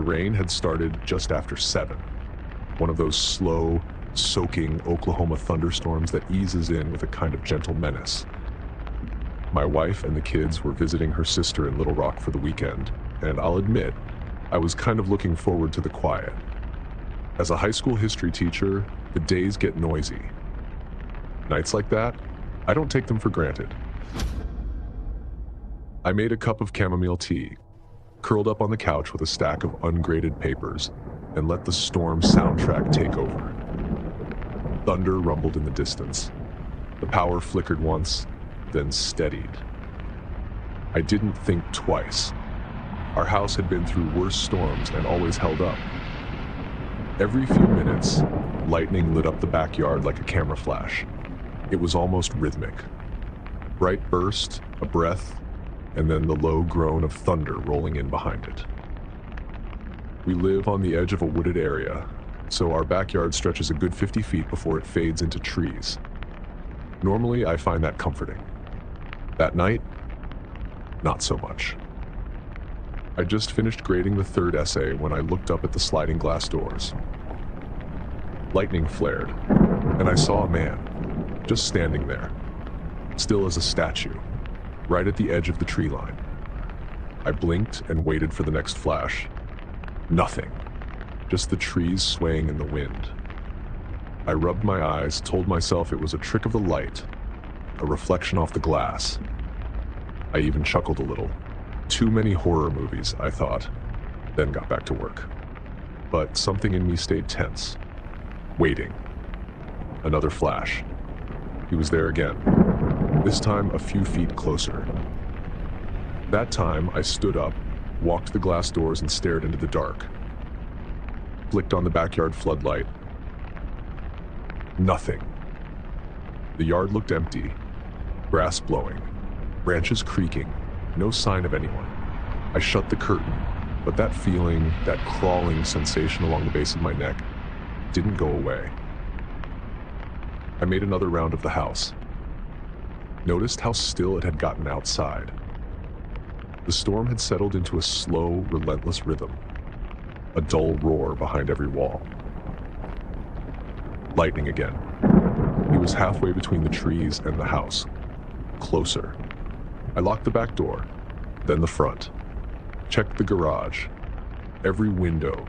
The rain had started just after 7, one of those slow, soaking Oklahoma thunderstorms that eases in with a kind of gentle menace. My wife and the kids were visiting her sister in Little Rock for the weekend, and I'll admit, I was kind of looking forward to the quiet. As a high school history teacher, the days get noisy. Nights like that, I don't take them for granted. I made a cup of chamomile tea, curled up on the couch with a stack of ungraded papers, and let the storm soundtrack take over. Thunder rumbled in the distance. The power flickered once, then steadied. I didn't think twice. Our house had been through worse storms and always held up. Every few minutes, lightning lit up the backyard like a camera flash. It was almost rhythmic. Bright burst, a breath, and then the low groan of thunder rolling in behind it. We live on the edge of a wooded area, so our backyard stretches a good 50 feet before it fades into trees. Normally, I find that comforting. That night, not so much. I just finished grading the 3rd essay when I looked up at the sliding glass doors. Lightning flared, and I saw a man, just standing there, still as a statue, right at the edge of the tree line. I blinked and waited for the next flash. Nothing, just the trees swaying in the wind. I rubbed my eyes, told myself it was a trick of the light, a reflection off the glass. I even chuckled a little. Too many horror movies, I thought, then got back to work. But something in me stayed tense, waiting. Another flash. He was there again, this time a few feet closer. That time, I stood up, walked to the glass doors and stared into the dark. Flicked on the backyard floodlight. Nothing. The yard looked empty, grass blowing, branches creaking, no sign of anyone. I shut the curtain, but that feeling, that crawling sensation along the base of my neck, didn't go away. I made another round of the house. Noticed how still it had gotten outside. The storm had settled into a slow, relentless rhythm, a dull roar behind every wall. Lightning again. He was halfway between the trees and the house. Closer. I locked the back door, then the front, checked the garage, every window,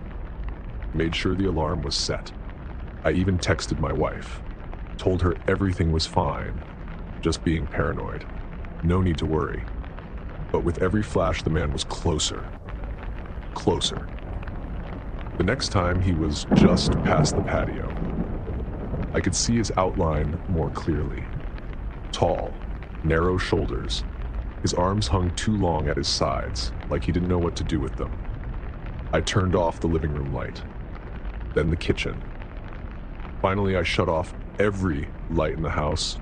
made sure the alarm was set. I even texted my wife, told her everything was fine, just being paranoid. No need to worry. But with every flash, the man was closer. Closer. The next time, he was just past the patio. I could see his outline more clearly. Tall, narrow shoulders. His arms hung too long at his sides, like he didn't know what to do with them. I turned off the living room light, then the kitchen. Finally, I shut off every light in the house,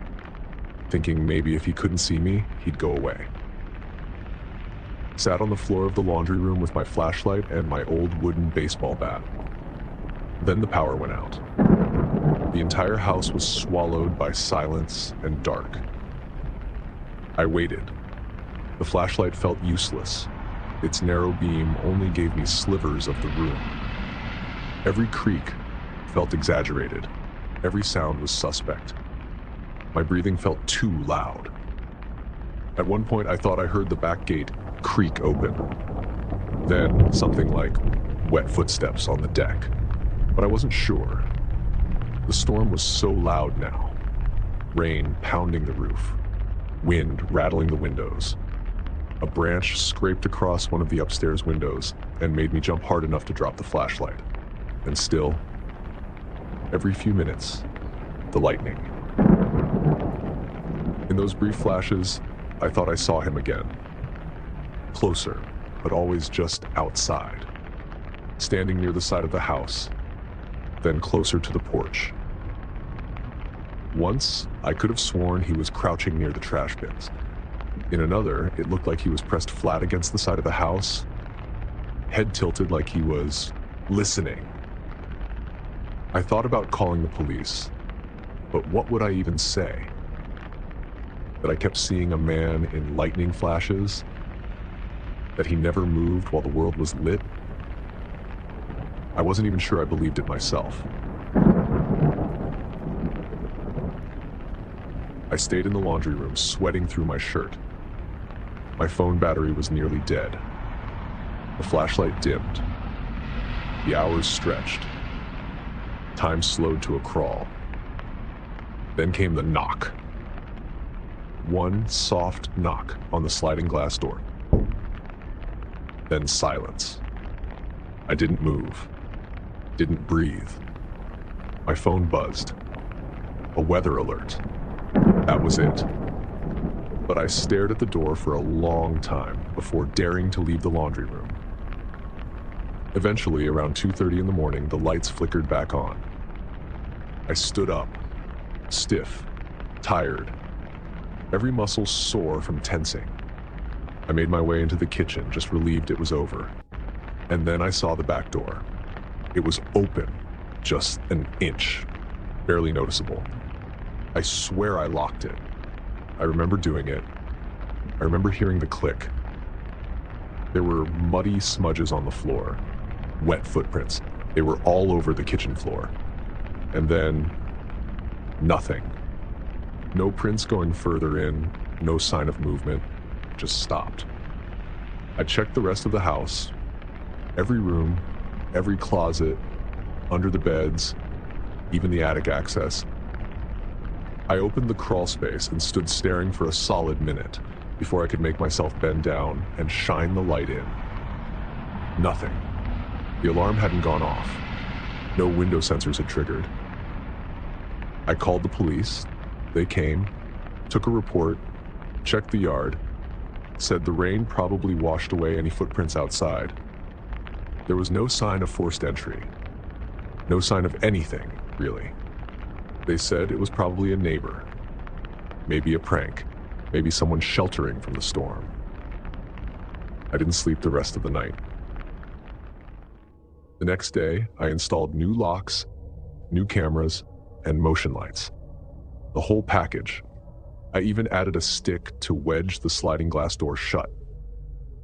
thinking maybe if he couldn't see me, he'd go away. Sat on the floor of the laundry room with my flashlight and my old wooden baseball bat. Then the power went out. The entire house was swallowed by silence and dark. I waited. The flashlight felt useless. Its narrow beam only gave me slivers of the room. Every creak felt exaggerated. Every sound was suspect. My breathing felt too loud. At one point, I thought I heard the back gate creak open. Then something like wet footsteps on the deck. But I wasn't sure. The storm was so loud now. Rain pounding the roof. Wind rattling the windows. A branch scraped across one of the upstairs windows and made me jump hard enough to drop the flashlight. And still, every few minutes, the lightning. In those brief flashes, I thought I saw him again. Closer, but always just outside. Standing near the side of the house, then closer to the porch. Once, I could have sworn he was crouching near the trash bins. In another, it looked like he was pressed flat against the side of the house, head tilted like he was listening. I thought about calling the police, but what would I even say? That I kept seeing a man in lightning flashes? That he never moved while the world was lit? I wasn't even sure I believed it myself. I stayed in the laundry room, sweating through my shirt. My phone battery was nearly dead. The flashlight dimmed. The hours stretched. Time slowed to a crawl. Then came the knock. One soft knock on the sliding glass door. Then silence. I didn't move. Didn't breathe. My phone buzzed. A weather alert. That was it. But I stared at the door for a long time before daring to leave the laundry room. Eventually, around 2:30 in the morning, the lights flickered back on. I stood up, stiff, tired, every muscle sore from tensing. I made my way into the kitchen, just relieved it was over. And then I saw the back door. It was open, just an inch, barely noticeable. I swear I locked it. I remember doing it. I remember hearing the click. There were muddy smudges on the floor, wet footprints. They were all over the kitchen floor. And then, nothing. No prints going further in, no sign of movement, just stopped. I checked the rest of the house, every room, every closet, under the beds, even the attic access. I opened the crawl space and stood staring for a solid minute before I could make myself bend down and shine the light in. Nothing. The alarm hadn't gone off. No window sensors had triggered. I called the police. They came, took a report, checked the yard, said the rain probably washed away any footprints outside. There was no sign of forced entry. No sign of anything, really. They said it was probably a neighbor. Maybe a prank. Maybe someone sheltering from the storm. I didn't sleep the rest of the night. The next day, I installed new locks, new cameras, and motion lights. The whole package. I even added a stick to wedge the sliding glass door shut.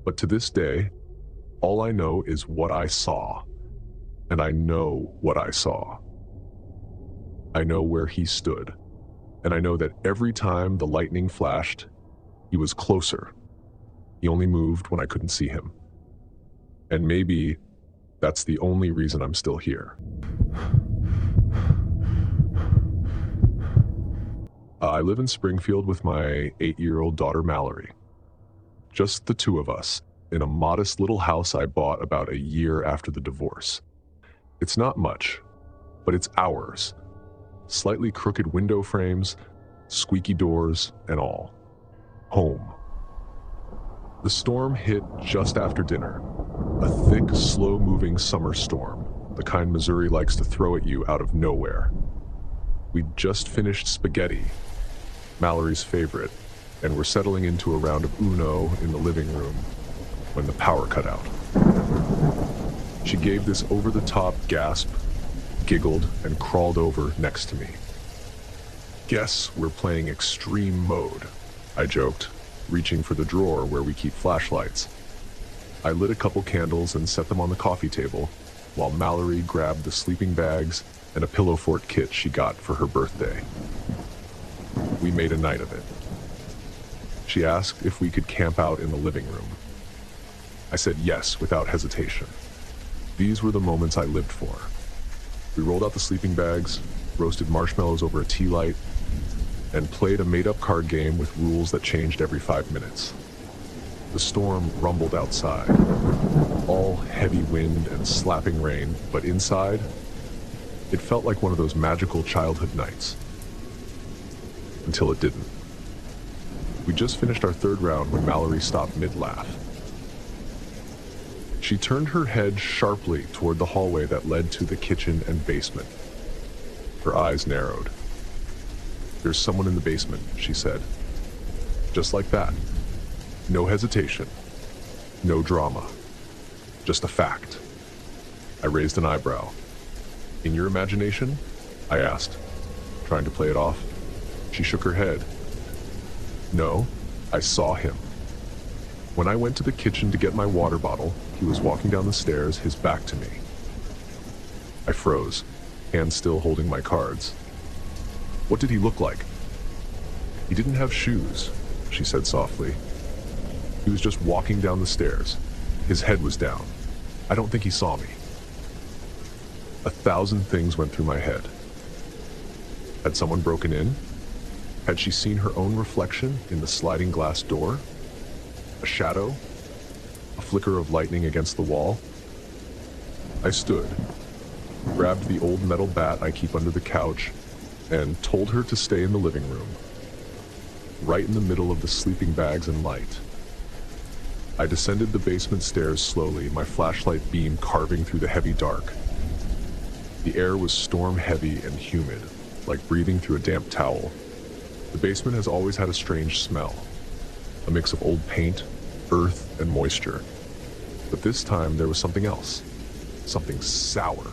But to this day, all I know is what I saw. And I know what I saw. I know where he stood. And I know that every time the lightning flashed, he was closer. He only moved when I couldn't see him. And maybe that's the only reason I'm still here. I live in Springfield with my 8-year-old daughter, Mallory. Just the two of us, in a modest little house I bought about a year after the divorce. It's not much, but it's ours. Slightly crooked window frames, squeaky doors, and all. Home. The storm hit just after dinner. A thick, slow-moving summer storm, the kind Missouri likes to throw at you out of nowhere. We'd just finished spaghetti, Mallory's favorite, and were settling into a round of Uno in the living room when the power cut out. She gave this over-the-top gasp, giggled, and crawled over next to me. "Guess we're playing extreme mode," I joked, reaching for the drawer where we keep flashlights. I lit a couple candles and set them on the coffee table, while Mallory grabbed the sleeping bags and a pillow fort kit she got for her birthday. We made a night of it. She asked if we could camp out in the living room. I said yes without hesitation. These were the moments I lived for. We rolled out the sleeping bags, roasted marshmallows over a tea light, and played a made-up card game with rules that changed every 5 minutes. The storm rumbled outside, all heavy wind and slapping rain, but inside, it felt like one of those magical childhood nights. Until it didn't. We just finished our third round when Mallory stopped mid-laugh. She turned her head sharply toward the hallway that led to the kitchen and basement. Her eyes narrowed. "There's someone in the basement," she said. Just like that. No hesitation. No drama. Just a fact. I raised an eyebrow. "In your imagination?" I asked, trying to play it off. She shook her head. "No, I saw him. When I went to the kitchen to get my water bottle, he was walking down the stairs, his back to me. I froze, hand still holding my cards. What did he look like? He didn't have shoes, she said softly. He was just walking down the stairs. His head was down. I don't think he saw me. 1,000 things went through my head. Had someone broken in? Had she seen her own reflection in the sliding glass door? A shadow? A flicker of lightning against the wall? I stood, grabbed the old metal bat I keep under the couch, and told her to stay in the living room, right in the middle of the sleeping bags and light. I descended the basement stairs slowly, my flashlight beam carving through the heavy dark. The air was storm-heavy and humid, like breathing through a damp towel. The basement has always had a strange smell, a mix of old paint, earth, and moisture. But this time there was something else, something sour.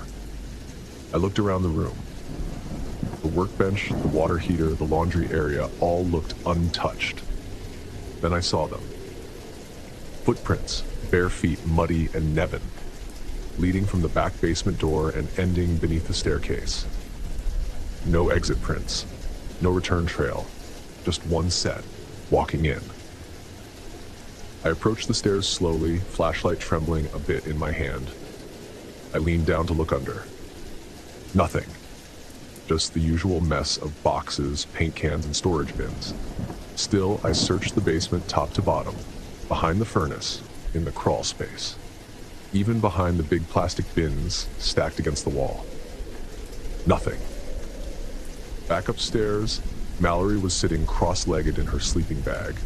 I looked around the room. The workbench, the water heater, the laundry area all looked untouched. Then I saw them. Footprints, bare feet, muddy and Nevin, leading from the back basement door and ending beneath the staircase. No exit prints, no return trail, just one set, walking in. I approached the stairs slowly, flashlight trembling a bit in my hand. I leaned down to look under. Nothing. Just the usual mess of boxes, paint cans, and storage bins. Still, I searched the basement top to bottom, behind the furnace, in the crawl space, even behind the big plastic bins stacked against the wall. Nothing. Back upstairs, Mallory was sitting cross-legged in her sleeping bag,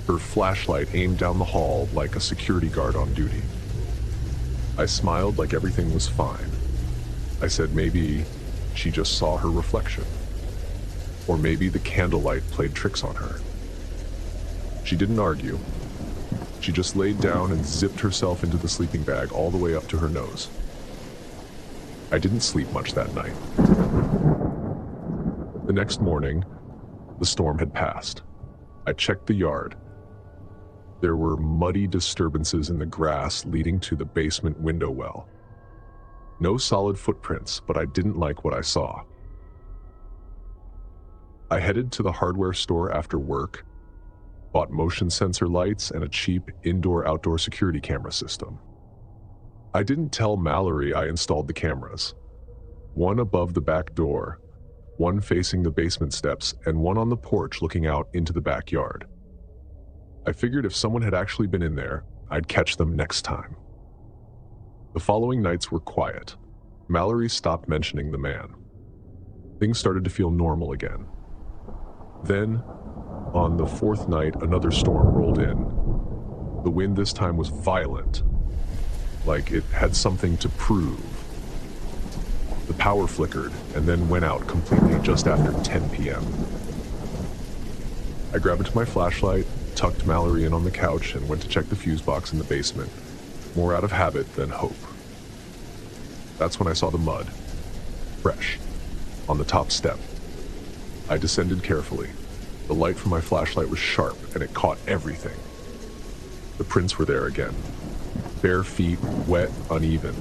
her flashlight aimed down the hall like a security guard on duty. I smiled like everything was fine. I said maybe she just saw her reflection, or maybe the candlelight played tricks on her. She didn't argue. She just laid down and zipped herself into the sleeping bag all the way up to her nose. I didn't sleep much that night. The next morning, the storm had passed. I checked the yard. There were muddy disturbances in the grass leading to the basement window well. No solid footprints, but I didn't like what I saw. I headed to the hardware store after work, bought motion sensor lights and a cheap indoor-outdoor security camera system. I didn't tell Mallory I installed the cameras. One above the back door, one facing the basement steps, and one on the porch looking out into the backyard. I figured if someone had actually been in there, I'd catch them next time. The following nights were quiet. Mallory stopped mentioning the man. Things started to feel normal again. Then, on the fourth night, another storm rolled in. The wind this time was violent, like it had something to prove. The power flickered and then went out completely just after 10 p.m. I grabbed into my flashlight, tucked Mallory in on the couch, and went to check the fuse box in the basement, more out of habit than hope. That's when I saw the mud, fresh, on the top step. I descended carefully. The light from my flashlight was sharp, and it caught everything. The prints were there again. Bare feet, wet, uneven,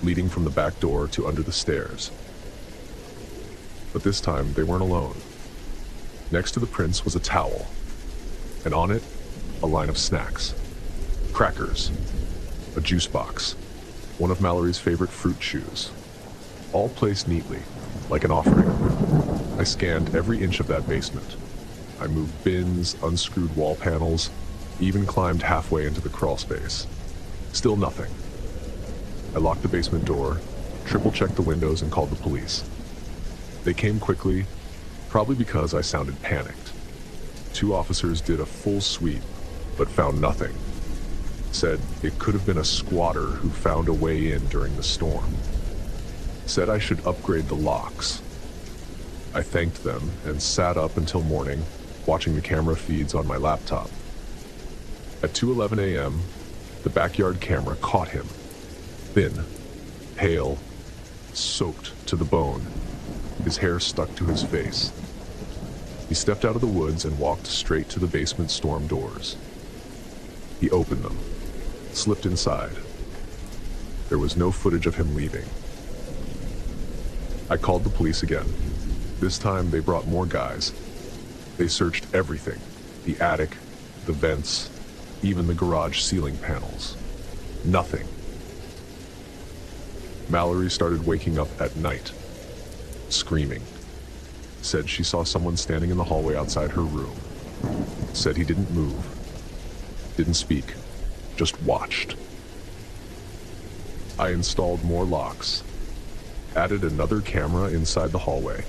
leading from the back door to under the stairs. But this time, they weren't alone. Next to the prints was a towel, and on it, a line of snacks. Crackers, a juice box, one of Mallory's favorite fruit chews, all placed neatly, like an offering. I scanned every inch of that basement. I moved bins, unscrewed wall panels, even climbed halfway into the crawl space. Still nothing. I locked the basement door, triple-checked the windows, and called the police. They came quickly, probably because I sounded panicked. 2 officers did a full sweep, but found nothing. Said it could have been a squatter who found a way in during the storm. Said I should upgrade the locks. I thanked them and sat up until morning, watching the camera feeds on my laptop. At 2:11 a.m., the backyard camera caught him. Thin, pale, soaked to the bone. His hair stuck to his face. He stepped out of the woods and walked straight to the basement storm doors. He opened them, slipped inside. There was no footage of him leaving. I called the police again. This time they brought more guys. They searched everything, the attic, the vents, even the garage ceiling panels. Nothing. Mallory started waking up at night, screaming. Said she saw someone standing in the hallway outside her room. Said he didn't move, didn't speak, just watched. I installed more locks, added another camera inside the hallway.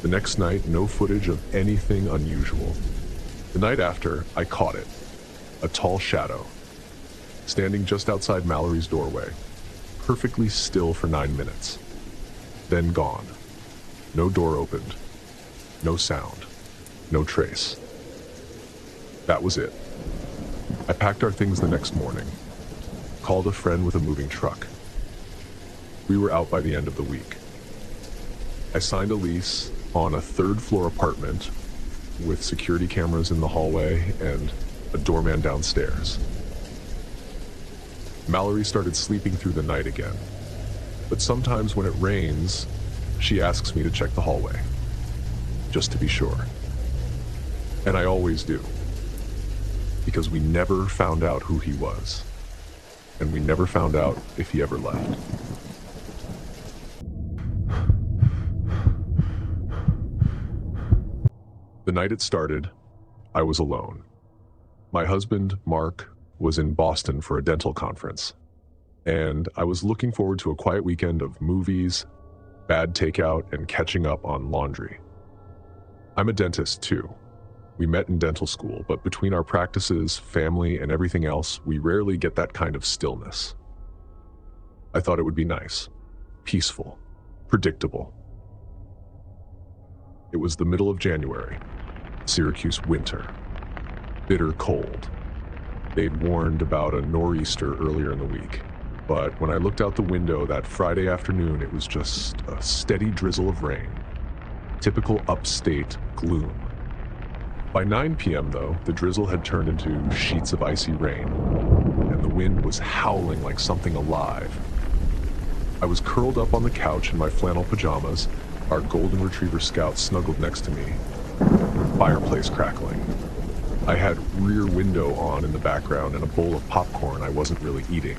The next night, no footage of anything unusual. The night after, I caught it. A tall shadow, standing just outside Mallory's doorway, perfectly still for 9 minutes. Then gone. No door opened. No sound. No trace. That was it. I packed our things the next morning. Called a friend with a moving truck. We were out by the end of the week. I signed a lease on a third-floor apartment with security cameras in the hallway and a doorman downstairs. Mallory started sleeping through the night again, but sometimes when it rains, she asks me to check the hallway, just to be sure. And I always do, because we never found out who he was, and we never found out if he ever left. The night it started, I was alone. My husband, Mark, was in Boston for a dental conference, and I was looking forward to a quiet weekend of movies, bad takeout, and catching up on laundry. I'm a dentist too. We met in dental school, but between our practices, family, and everything else, we rarely get that kind of stillness. I thought it would be nice, peaceful, predictable. It was the middle of January, Syracuse winter, bitter cold. They'd warned about a nor'easter earlier in the week, but when I looked out the window that Friday afternoon, it was just a steady drizzle of rain. Typical upstate gloom. By 9 p.m. though, the drizzle had turned into sheets of icy rain, and the wind was howling like something alive. I was curled up on the couch in my flannel pajamas, our golden retriever Scout snuggled next to me, fireplace crackling. I had Rear Window on in the background and a bowl of popcorn I wasn't really eating.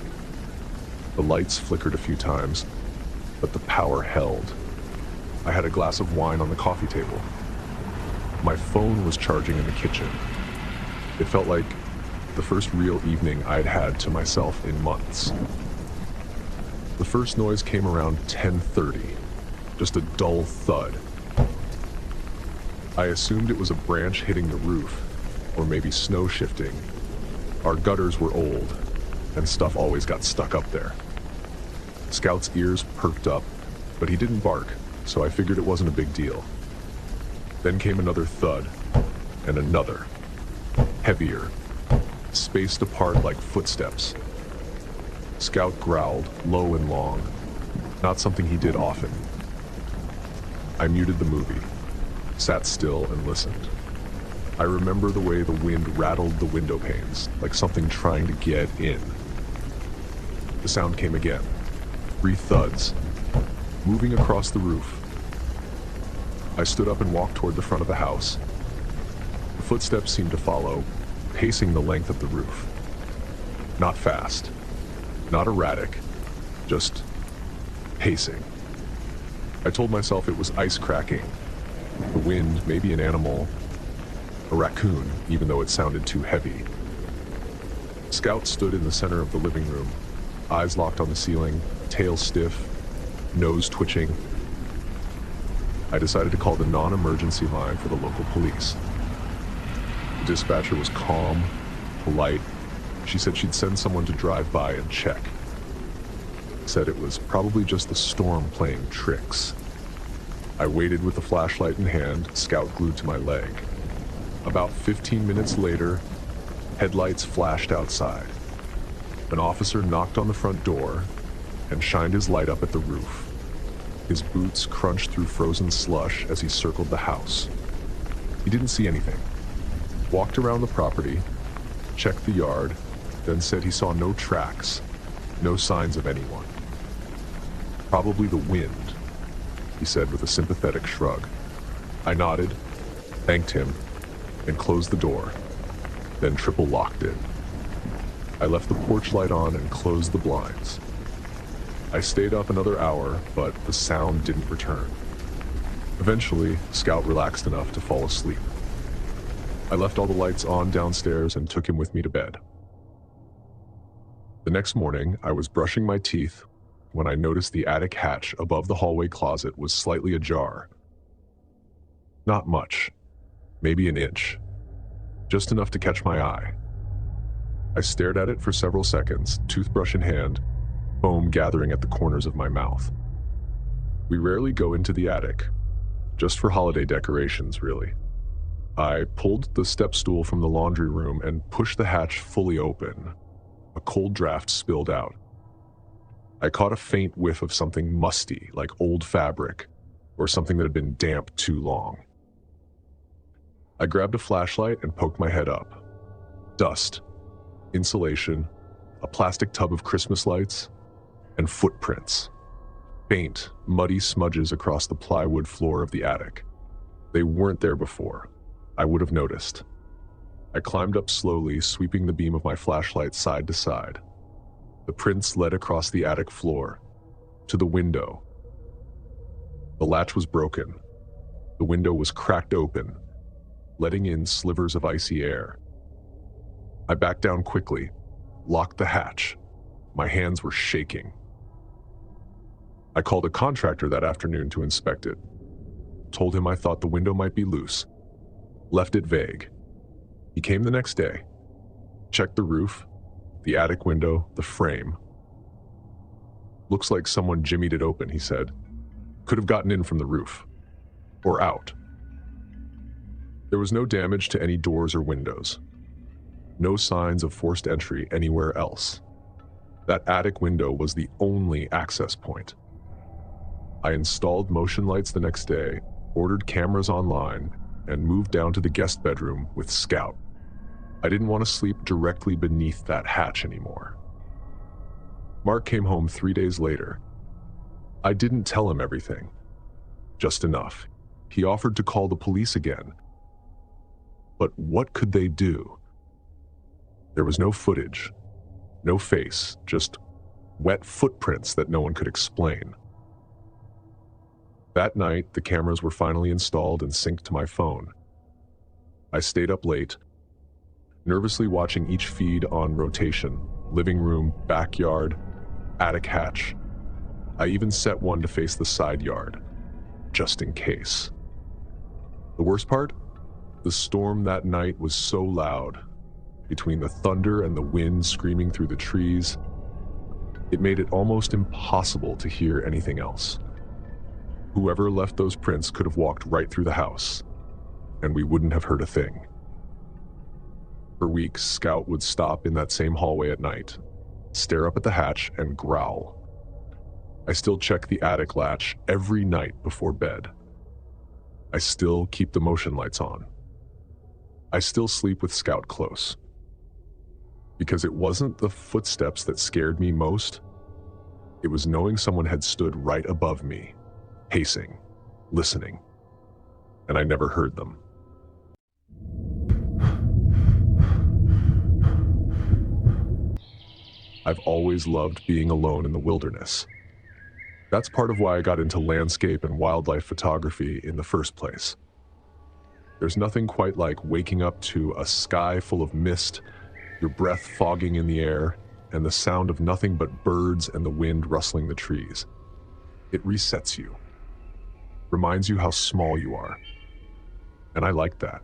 The lights flickered a few times, but the power held. I had a glass of wine on the coffee table. My phone was charging in the kitchen. It felt like the first real evening I'd had to myself in months. The first noise came around 10:30, just a dull thud. I assumed it was a branch hitting the roof, or maybe snow shifting. Our gutters were old, and stuff always got stuck up there. Scout's ears perked up, but he didn't bark, so I figured it wasn't a big deal. Then came another thud, and another, heavier, spaced apart like footsteps. Scout growled, low and long, not something he did often. I muted the movie, sat still and listened. I remember the way the wind rattled the window panes, like something trying to get in. The sound came again, 3 thuds, moving across the roof. I stood up and walked toward the front of the house. The footsteps seemed to follow, pacing the length of the roof. Not fast, not erratic, just pacing. I told myself it was ice cracking, the wind, maybe an animal, a raccoon, even though it sounded too heavy. Scout stood in the center of the living room, eyes locked on the ceiling, tail stiff, nose twitching. I decided to call the non-emergency line for the local police. The dispatcher was calm, polite. She said she'd send someone to drive by and check. Said it was probably just the storm playing tricks. I waited with the flashlight in hand, Scout glued to my leg. About 15 minutes later, headlights flashed outside. An officer knocked on the front door and shined his light up at the roof. His boots crunched through frozen slush as he circled the house. He didn't see anything. Walked around the property, checked the yard, then said he saw no tracks, No signs of anyone. Probably the wind, he said with a sympathetic shrug. I nodded, thanked him, and closed the door, then triple locked it. I left the porch light on and closed the blinds. I stayed up another hour, but the sound didn't return. Eventually, Scout relaxed enough to fall asleep. I left all the lights on downstairs and took him with me to bed. The next morning, I was brushing my teeth when I noticed the attic hatch above the hallway closet was slightly ajar. Not much, maybe an inch, just enough to catch my eye. I stared at it for several seconds, toothbrush in hand, foam gathering at the corners of my mouth. We rarely go into the attic, just for holiday decorations, really. I pulled the step stool from the laundry room and pushed the hatch fully open. A cold draft spilled out. I caught a faint whiff of something musty, like old fabric, or something that had been damp too long. I grabbed a flashlight and poked my head up. Dust, insulation, a plastic tub of Christmas lights, and footprints. Faint, muddy smudges across the plywood floor of the attic. They weren't there before. I would have noticed. I climbed up slowly, sweeping the beam of my flashlight side to side. The prints led across the attic floor, to the window. The latch was broken. The window was cracked open, letting in slivers of icy air. I backed down quickly, locked the hatch. My hands were shaking. I called a contractor that afternoon to inspect it. Told him I thought the window might be loose. Left it vague. He came the next day, checked the roof, the attic window, the frame. Looks like someone jimmied it open, he said. Could have gotten in from the roof. Or out. There was no damage to any doors or windows. No signs of forced entry anywhere else. That attic window was the only access point. I installed motion lights the next day, ordered cameras online, and moved down to the guest bedroom with Scout. I didn't want to sleep directly beneath that hatch anymore. Mark came home 3 days later. I didn't tell him everything. Just enough. He offered to call the police again. But what could they do? There was no footage, no face, just wet footprints that no one could explain. That night, the cameras were finally installed and synced to my phone. I stayed up late, nervously watching each feed on rotation: living room, backyard, attic hatch. I even set one to face the side yard, just in case. The worst part? The storm that night was so loud. Between the thunder and the wind screaming through the trees, it made it almost impossible to hear anything else. Whoever left those prints could have walked right through the house, and we wouldn't have heard a thing. For weeks, Scout would stop in that same hallway at night, stare up at the hatch, and growl. I still check the attic latch every night before bed. I still keep the motion lights on. I still sleep with Scout close. Because it wasn't the footsteps that scared me most. It was knowing someone had stood right above me, pacing, listening, and I never heard them. I've always loved being alone in the wilderness. That's part of why I got into landscape and wildlife photography in the first place. There's nothing quite like waking up to a sky full of mist, your breath fogging in the air, and the sound of nothing but birds and the wind rustling the trees. It resets you, reminds you how small you are. And I like that.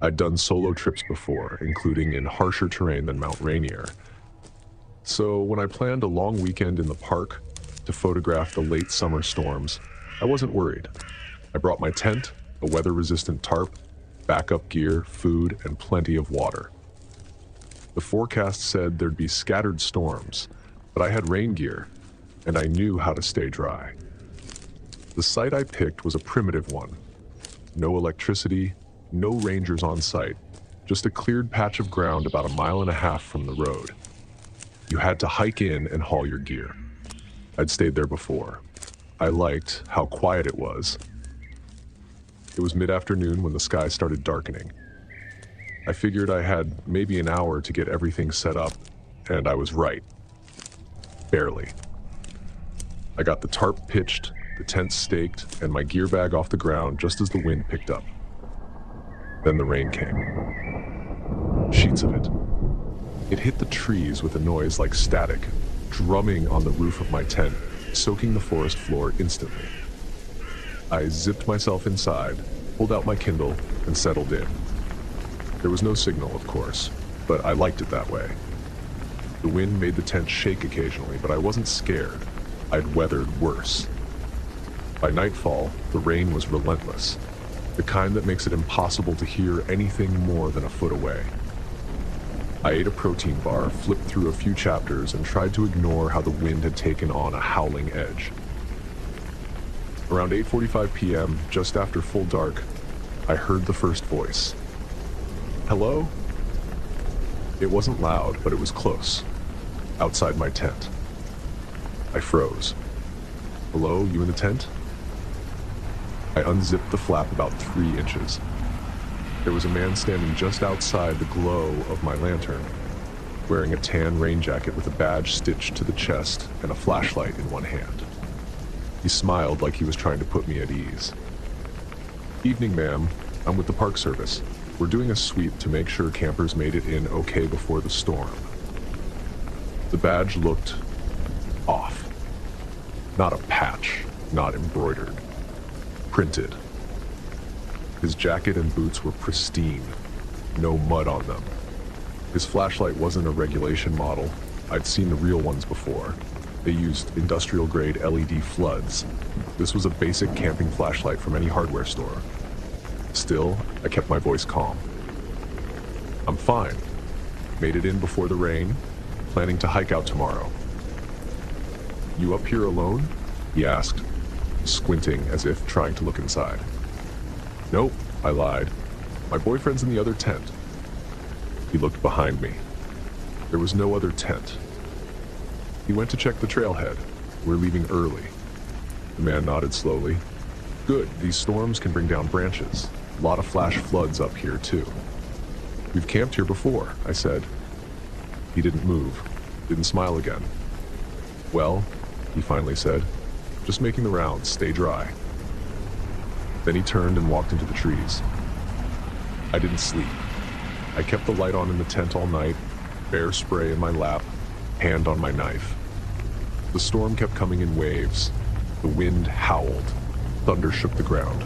I'd done solo trips before, including in harsher terrain than Mount Rainier. So when I planned a long weekend in the park to photograph the late summer storms, I wasn't worried. I brought my tent, a weather-resistant tarp, backup gear, food, and plenty of water. The forecast said there'd be scattered storms, but I had rain gear, and I knew how to stay dry. The site I picked was a primitive one. No electricity, no rangers on site, just a cleared patch of ground about 1.5 miles from the road. You had to hike in and haul your gear. I'd stayed there before. I liked how quiet it was. It was mid-afternoon when the sky started darkening. I figured I had maybe an hour to get everything set up, and I was right. Barely. I got the tarp pitched, the tent staked, and my gear bag off the ground just as the wind picked up. Then the rain came. Sheets of it. It hit the trees with a noise like static, drumming on the roof of my tent, soaking the forest floor instantly. I zipped myself inside, pulled out my Kindle, and settled in. There was no signal, of course, but I liked it that way. The wind made the tent shake occasionally, but I wasn't scared. I'd weathered worse. By nightfall, the rain was relentless, the kind that makes it impossible to hear anything more than a foot away. I ate a protein bar, flipped through a few chapters, and tried to ignore how the wind had taken on a howling edge. Around 8:45 p.m., just after full dark, I heard the first voice. Hello? It wasn't loud, but it was close. Outside my tent. I froze. Hello, you in the tent? I unzipped the flap about 3 inches. There was a man standing just outside the glow of my lantern, wearing a tan rain jacket with a badge stitched to the chest and a flashlight in one hand. He smiled like he was trying to put me at ease. Evening, ma'am. I'm with the Park Service. We're doing a sweep to make sure campers made it in okay before the storm. The badge looked off. Not a patch, not embroidered. Printed. His jacket and boots were pristine. No mud on them. His flashlight wasn't a regulation model. I'd seen the real ones before. They used industrial-grade LED floods. This was a basic camping flashlight from any hardware store. Still, I kept my voice calm. I'm fine. Made it in before the rain. Planning to hike out tomorrow. You up here alone? He asked, squinting as if trying to look inside. Nope, I lied. My boyfriend's in the other tent. He looked behind me. There was no other tent. He went to check the trailhead. We're leaving early. The man nodded slowly. Good, these storms can bring down branches. A lot of flash floods up here, too. We've camped here before, I said. He didn't move, didn't smile again. Well, he finally said, just making the rounds, stay dry. Then he turned and walked into the trees. I didn't sleep. I kept the light on in the tent all night, bear spray in my lap, hand on my knife. The storm kept coming in waves. The wind howled. Thunder shook the ground.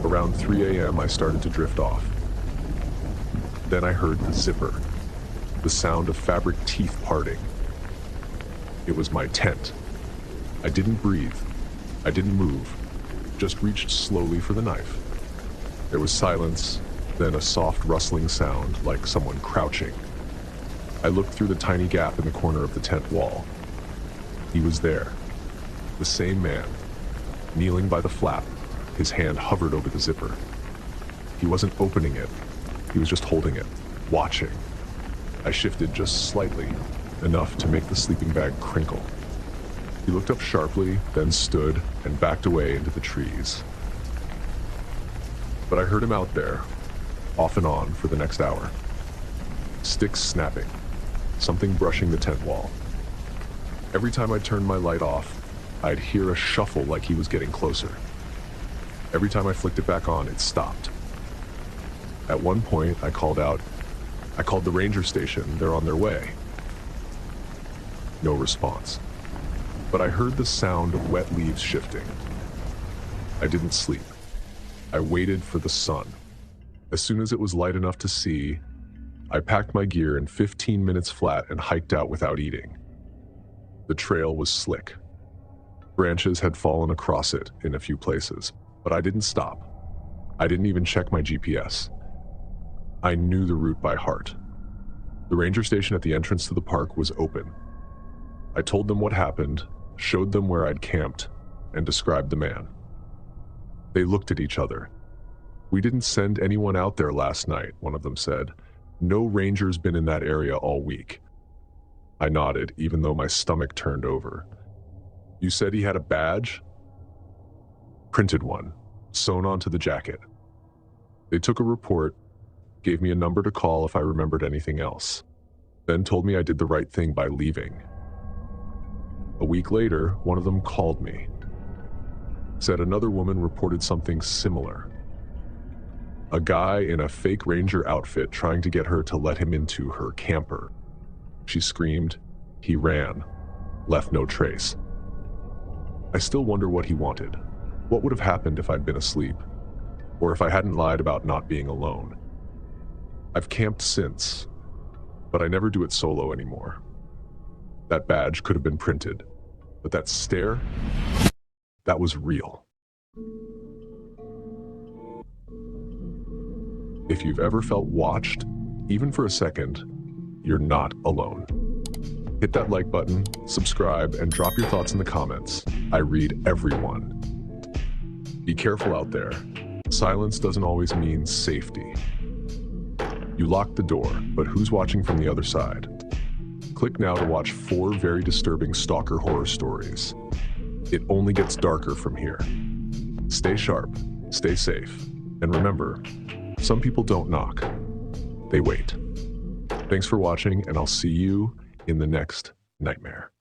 Around 3 a.m., I started to drift off. Then I heard the zipper, the sound of fabric teeth parting. It was my tent. I didn't breathe. I didn't move, just reached slowly for the knife. There was silence, then a soft rustling sound like someone crouching. I looked through the tiny gap in the corner of the tent wall. He was there, the same man, kneeling by the flap. His hand hovered over the zipper. He wasn't opening it. He was just holding it, watching. I shifted just slightly, enough to make the sleeping bag crinkle. He looked up sharply, then stood and backed away into the trees. But I heard him out there, off and on for the next hour. Sticks snapping, something brushing the tent wall. Every time I turned my light off, I'd hear a shuffle like he was getting closer. Every time I flicked it back on, it stopped. At one point, I called the ranger station, they're on their way. No response. But I heard the sound of wet leaves shifting. I didn't sleep. I waited for the sun. As soon as it was light enough to see, I packed my gear in 15 minutes flat and hiked out without eating. The trail was slick. Branches had fallen across it in a few places, but I didn't stop. I didn't even check my GPS. I knew the route by heart. The ranger station at the entrance to the park was open. I told them what happened, showed them where I'd camped, and described the man. They looked at each other. We didn't send anyone out there last night, one of them said. No ranger's been in that area all week. I nodded, even though my stomach turned over. You said he had a badge? Printed one, sewn onto the jacket. They took a report, gave me a number to call if I remembered anything else, then told me I did the right thing by leaving. A week later, one of them called me. Said another woman reported something similar. A guy in a fake ranger outfit trying to get her to let him into her camper. She screamed, he ran, left no trace. I still wonder what he wanted. What would have happened if I'd been asleep? Or if I hadn't lied about not being alone? I've camped since, but I never do it solo anymore. That badge could have been printed, but that stare, that was real. If you've ever felt watched, even for a second, you're not alone. Hit that like button, subscribe, and drop your thoughts in the comments. I read everyone. Be careful out there. Silence doesn't always mean safety. You locked the door, but who's watching from the other side? Click now to watch 4 very disturbing stalker horror stories. It only gets darker from here. Stay sharp, stay safe, and remember, some people don't knock, they wait. Thanks for watching, and I'll see you in the next nightmare.